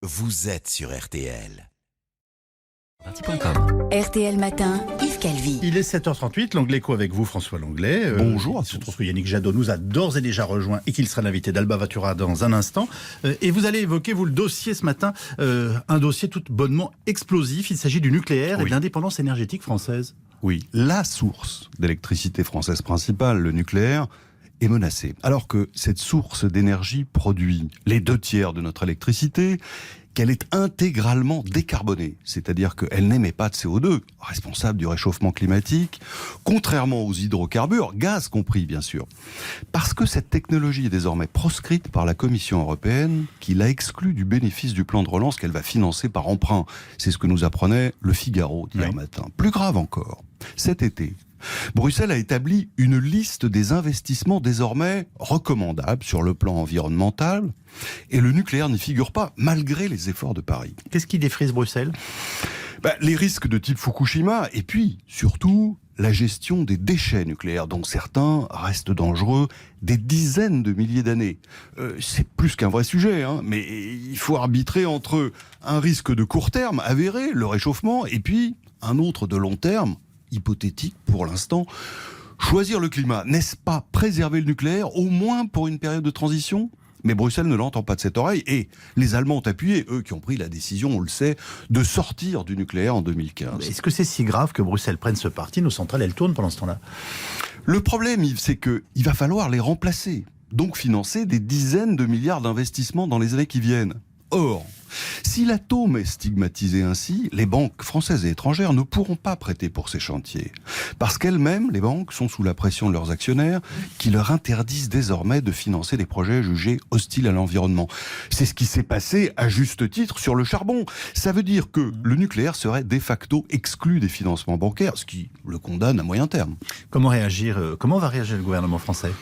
Vous êtes sur RTL. RTL Matin, Yves Calvi. Il est 7h38, l'Anglais-Co avec vous, François Langlais. Bonjour à Il se tous. trouve que Yannick Jadot nous a d'ores et déjà rejoint et qu'il sera l'invité d'Alba Vatura dans un instant. Et vous allez évoquer, vous, le dossier ce matin, un dossier tout bonnement explosif. Il s'agit du nucléaire et de l'indépendance énergétique française. Oui, la source d'électricité française principale, le nucléaire, est menacée. Alors que cette source d'énergie produit les 2/3 de notre électricité, qu'elle est intégralement décarbonée, c'est-à-dire qu'elle n'émet pas de CO2, responsable du réchauffement climatique, contrairement aux hydrocarbures, gaz compris bien sûr. Parce que cette technologie est désormais proscrite par la Commission européenne, qui l'a exclue du bénéfice du plan de relance qu'elle va financer par emprunt. C'est ce que nous apprenait Le Figaro d'hier matin. Plus grave encore, cet été, Bruxelles a établi une liste des investissements désormais recommandables sur le plan environnemental, et le nucléaire n'y figure pas, malgré les efforts de Paris. Qu'est-ce qui défrise Bruxelles ? Les risques de type Fukushima, et puis, surtout, la gestion des déchets nucléaires, dont certains restent dangereux des dizaines de milliers d'années. C'est plus qu'un vrai sujet, mais il faut arbitrer entre un risque de court terme avéré, le réchauffement, et puis un autre de long terme, hypothétique pour l'instant. Choisir le climat, n'est-ce pas préserver le nucléaire, au moins pour une période de transition ? Mais Bruxelles ne l'entend pas de cette oreille, et les Allemands ont appuyé, eux qui ont pris la décision, on le sait, de sortir du nucléaire en 2015. Est-ce que c'est si grave que Bruxelles prenne ce parti ? Nos centrales, elles tournent pendant ce temps-là. Le problème, Yves, c'est qu'il va falloir les remplacer, donc financer des dizaines de milliards d'investissements dans les années qui viennent. Or, si l'atome est stigmatisé ainsi, les banques françaises et étrangères ne pourront pas prêter pour ces chantiers. Parce qu'elles-mêmes, les banques, sont sous la pression de leurs actionnaires qui leur interdisent désormais de financer des projets jugés hostiles à l'environnement. C'est ce qui s'est passé à juste titre sur le charbon. Ça veut dire que le nucléaire serait de facto exclu des financements bancaires, ce qui le condamne à moyen terme. Comment va réagir le gouvernement français ?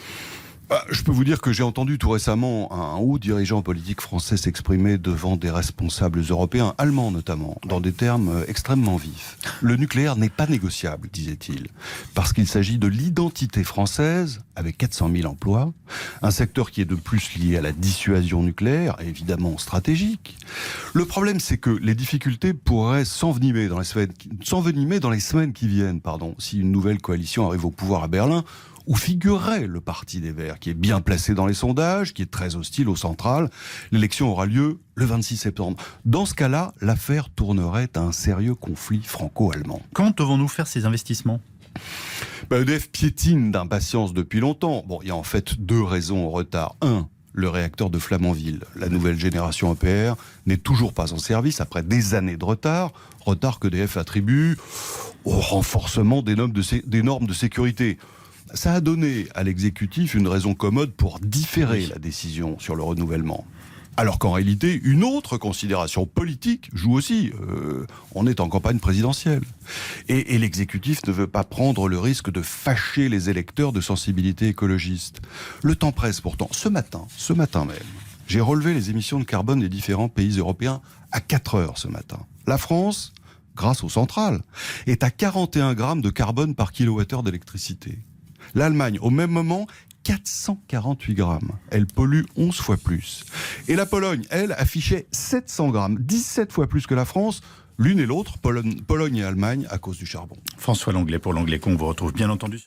Je peux vous dire que j'ai entendu tout récemment un haut dirigeant politique français s'exprimer devant des responsables européens, allemands notamment, dans des termes extrêmement vifs. Le nucléaire n'est pas négociable, disait-il, parce qu'il s'agit de l'identité française, avec 400 000 emplois, un secteur qui est de plus lié à la dissuasion nucléaire, évidemment stratégique. Le problème, c'est que les difficultés pourraient s'envenimer dans les semaines qui viennent, si une nouvelle coalition arrive au pouvoir à Berlin, où figurerait le Parti des Verts, qui est bien placé dans les sondages, qui est très hostile aux centrales. L'élection aura lieu le 26 septembre. Dans ce cas-là, l'affaire tournerait à un sérieux conflit franco-allemand. Quand devons-nous faire ces investissements ? EDF piétine d'impatience depuis longtemps. Il y a en fait deux raisons au retard. Un, le réacteur de Flamanville, la nouvelle génération EPR, n'est toujours pas en service après des années de retard qu'EDF attribue au renforcement des normes de sécurité. Ça a donné à l'exécutif une raison commode pour différer la décision sur le renouvellement. Alors qu'en réalité, une autre considération politique joue aussi. On est en campagne présidentielle. Et l'exécutif ne veut pas prendre le risque de fâcher les électeurs de sensibilité écologiste. Le temps presse pourtant. Ce matin même, j'ai relevé les émissions de carbone des différents pays européens à 4 heures ce matin. La France, grâce aux centrales, est à 41 grammes de carbone par kilowattheure d'électricité. L'Allemagne, au même moment, 448 grammes. Elle pollue 11 fois plus. Et la Pologne, elle, affichait 700 grammes, 17 fois plus que la France, l'une et l'autre, Pologne et Allemagne, à cause du charbon. François Langlais pour l'Anglais-Co, on vous retrouve bien entendu.